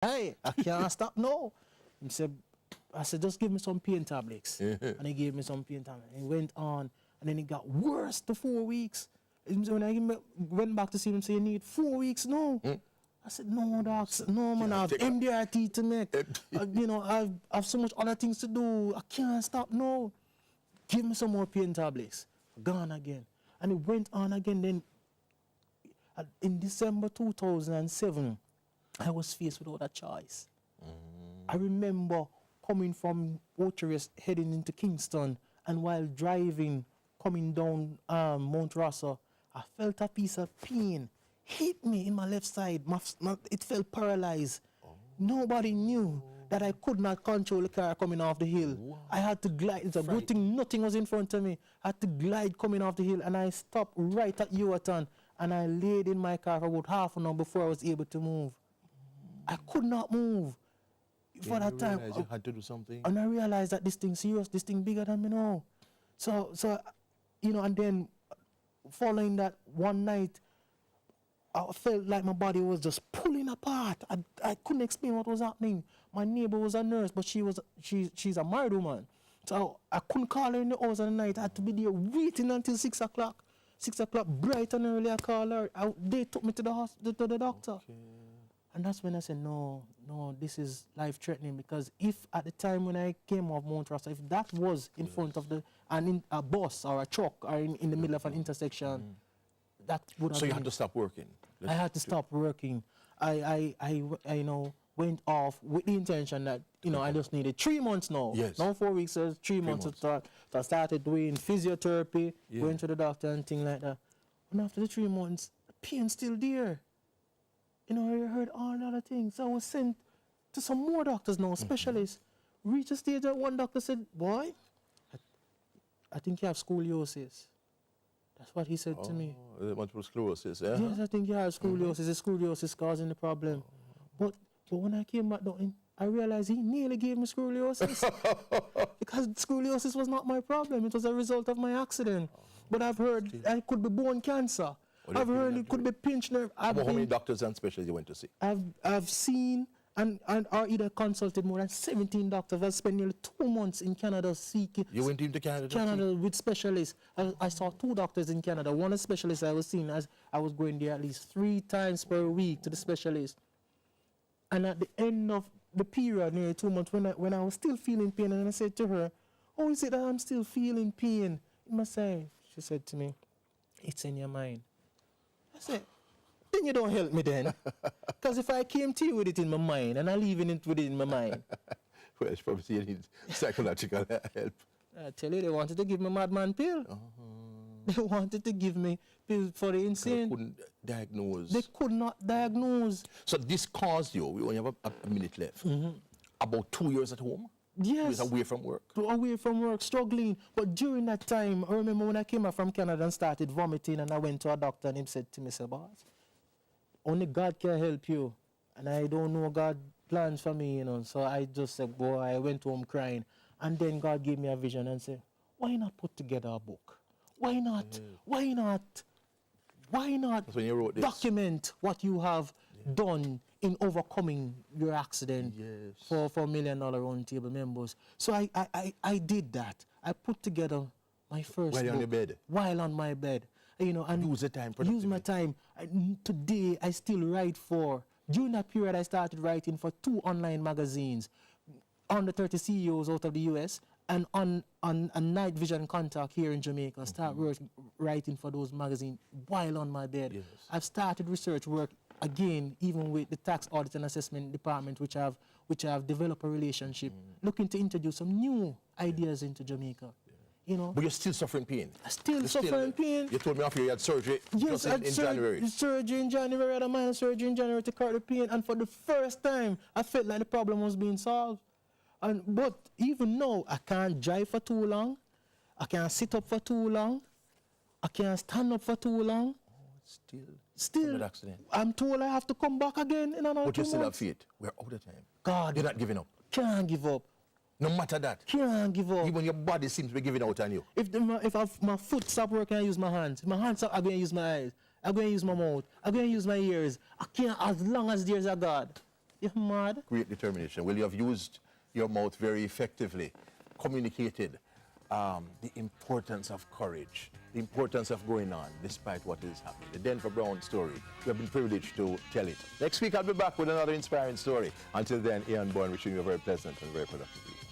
Hey, I can't stop now. He said, I said, just give me some pain tablets. And he gave me some pain tablets. And he went on, and then it got worse to 4 weeks. And when I went back to see him, say, you need 4 weeks? No. I said, no, docs, no, man, I have MDRT to make. You know, I have so much other things to do. I can't stop, no. Give me some more pain tablets. Gone again. And it went on again. Then in December 2007, I was faced with a choice. I remember coming from Ocherest, heading into Kingston, and while driving, coming down Mount Rosser, I felt a piece of pain hit me in my left side. It felt paralyzed. Nobody knew that I could not control the car coming off the hill. Wow. I had to glide. It's a good thing nothing was in front of me. I had to glide coming off the hill, and I stopped right at Ewerton, and I laid in my car for about half an hour before I was able to move. I could not move. For that time, you had to do something. And I realized that this thing serious, this thing bigger than me now. So you know, and then following that one night, I felt like my body was just pulling apart. I couldn't explain what was happening. My neighbor was a nurse, but she's a married woman. So I couldn't call her in the hours of the night. I had to be there waiting until 6 o'clock. 6 o'clock, bright and early, I called her. They took me to the hospital, to the doctor. Okay. And that's when I said, no, this is life-threatening, because if at the time when I came off Mount Rosser, if that was in front of a bus or a truck or in the middle of an intersection, that would have So you had to stop working? I had to stop working. I you know, went off with the intention that, you know, I just needed 3 months now. Yes. Now 4 weeks, 3 months to start. So I started doing physiotherapy, going to the doctor and things like that. And after the 3 months, the pain's still there. You know, I heard all the other things. So I was sent to some more doctors now, specialists. Reached a stage that one doctor said, boy, I think you have scoliosis. That's what he said to me. Multiple sclerosis, yeah? Yes, I think you have scoliosis. The scoliosis causing the problem. But when I came back down, I realized he nearly gave me scoliosis. Because scoliosis was not my problem. It was a result of my accident. But I've heard I could be bone cancer. I've heard it could be pinched nerve. How many doctors and specialists you went to see? I've seen and or either consulted more than 17 doctors. I've spent nearly 2 months in Canada seeking. You went into Canada? Canada with specialists. I saw 2 doctors in Canada. One of the specialists I was seeing, as I was going there at least 3 times per week to the specialist. And at the end of the period, nearly 2 months, when I was still feeling pain, and I said to her, "Oh, is it that I'm still feeling pain in my side?" She said to me, "It's in your mind." I said, then you don't help me then. Because if I came to you with it in my mind and I'm leaving it with it in my mind. Well, it's probably you need psychological help. I tell you, they wanted to give me a madman pill. They wanted to give me pills for the insane. They couldn't diagnose. They could not diagnose. So this caused you, we only have a minute left, about 2 years at home? Yes. You was away from work? Away from work, struggling. But during that time, I remember when I came back from Canada and started vomiting, and I went to a doctor, and he said to me, "Boss, only God can help you. And I don't know God plans for me, you know." So I just said, boy, I went home crying. And then God gave me a vision and said, why not put together a book? Why not? Why not? Why not That's when you wrote this. Document what you have done in overcoming your accident for $1 million roundtable members? So I did that. I put together my first While book. on your bed? While on my bed. You know, and use the time use my time. Today, I still write for. During that period, I started writing for 2 online magazines, Under 30 CEOs out of the US, and on Night Vision Contact here in Jamaica. Start writing for those magazines while on my bed. Yes. I've started research work again, even with the Tax Audit and Assessment Department, which have developed a relationship, looking to introduce some new ideas into Jamaica. You know. But you're still suffering pain? Still suffering pain. You told me after you had surgery just in January. Surgery in January. I had a minor surgery in January to correct the pain. And for the first time, I felt like the problem was being solved. But even now, I can't drive for too long. I can't sit up for too long. I can't stand up for too long. Still, an accident. I'm told I have to come back again in another 2 months. But you still have faith. We're out of time. God. You're not giving up. Can't give up. No matter that. Can't give up. Even your body seems to be giving out on you. If my foot stop working, I use my hands. If my hands stop, I'm going to use my eyes. I'm going to use my mouth. I'm going to use my ears. I can't, as long as there's a God. You're mad. Great determination. Well, you have used your mouth very effectively, communicated the importance of courage, the importance of going on despite what is happening. The Denver Brown story. We have been privileged to tell it. Next week, I'll be back with another inspiring story. Until then, Ian Boyne wishing you a very pleasant and very productive week.